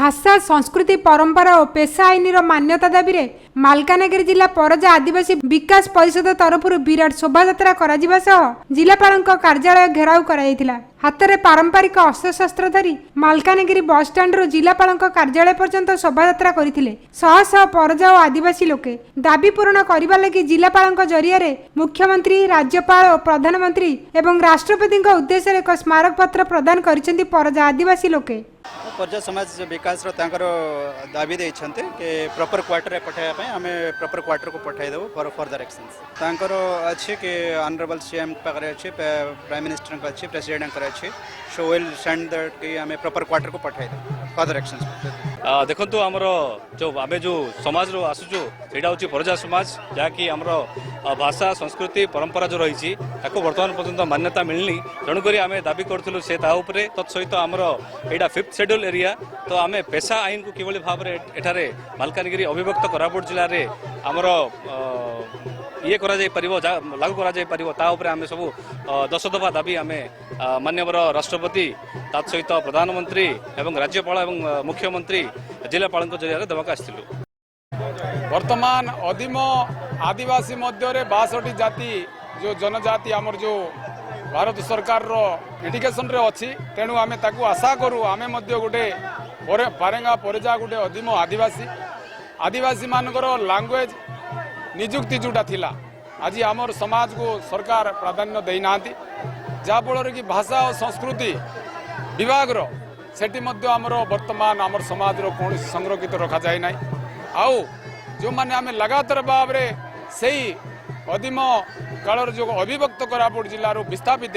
भाषा संस्कृति परंपरा और पेशा आईन मान्यता दाबी में मालकानगिरी जिला परजा आदिवासी विकास परिषद तरफ विराट शोभा करा जिलापाल कार्यालय घेराव कराइथिला। हाथ में पारंपरिक अस्त्रशस्त्र धरी मालकानगिरी बस स्टाण्ड जिलापाल कार्यालय पर्यंत शोभा करथिले। शह शह परजा और आदिवासी लोके दाबी पूरण करने लगी जिलापाल जरिया मुख्यमंत्री राज्यपाल और प्रधानमंत्री एवं राष्ट्रपति उद्देश्य एक स्मारक पत्र प्रदान करिसेंती परजा आदिवासी लोके। परजा समाज विकास दाबी देते कि प्रॉपर क्वार्टर पठाइबा आम प्रॉपर क्वार्टर को पठाई देव फॉर फर्दर एक्शंस अच्छे कि ऑनरेबल सीएम पाखे अच्छे प्राइम मिनिस्टर अच्छे प्रेसिडेंट अच्छे सो विल सेंड दैट कि आम प्रॉपर क्वार्टर को पठाई देव फर्दर एक्शंस। देखो आमर जो आम जो समाज आसुचु सेटा हूँ परजा समाज जहाँकि आमर भाषा संस्कृति परंपरा जो रही बर्तमान पर्यंत मान्यता मिलनी तेणुक आम दाबी करूँ से तत्सहित आमर यहाँ 5th शेड्यूल एरिया तो आम पेशा आईन को किभली भाव में एठारे मालकानगिरी अविभक्त कोरापुट जिले में आमर ये लागू कर आम सब 10 दफा दाबी आम माननीय राष्ट्रपति तत्सहित प्रधानमंत्री एवं राज्यपाल एवं मुख्यमंत्री जिलापाल जरिया देवाक आसलु। वर्तमान अदिम आदिवासी मध्य 62 जाति जो जनजाति आमर जो भारत सरकार रो इंडिकेशन रे अच्छी तेणु आम ताकू आशा करूँ आम गोटे पारेंगा परजा गोटे अदिम आदिवासी आदिवासी मानकर लैंग्वेज निजुक्ति जोटा थिला आज आमर समाज को सरकार प्राधान्य देना जहाँफल कि भाषा और संस्कृति विभाग सेठी आमर वर्तमान आमर समाज कौन संरक्षित रखा जाए ना आउ जो मैंने आम लगातार भाव में से अदिम कालर जो अविभक्त कोरापुट जिलार विस्थापित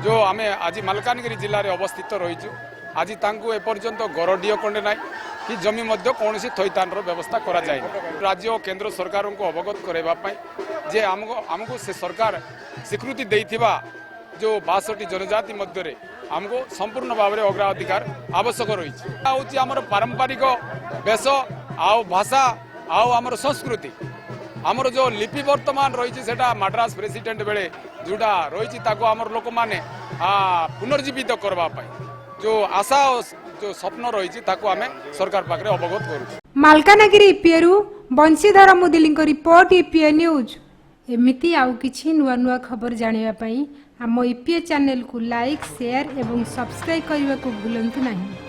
जो आम आज मालकानगिरी जिले में अवस्थित रहीचु आज एपर्यंत गरडीय कंडे ना कि जमी कौन थैतान व्यवस्था करा जाए राज्य और केंद्र सरकार को अवगत करवाई जे आमको से सरकार स्वीकृति देथिबा जो 62 जनजाति मध्य आमको संपूर्ण भाव में अग्राधिकार आवश्यक रही आमर पारंपरिक वेश आउ भाषा आउ आमर संस्कृति आमर जो लिपि वर्तमान रही सेटा मद्रास प्रेसिडेंट बेले जोटा रही आमर लोक मैंने पुनर्जीवित करने जो आशा जो स्वप्न रही आम सरकार पाखे अवगत करूँ। मालकानगिरी ईपीएरू Banshidhar Mudili report EPA news. एमिती आउ किछि नुआ नुआ खबर जानिबा पई आम ईपीए चैनल को लाइक शेयर एवं सब्सक्राइब करने को भूलंतु नहीं।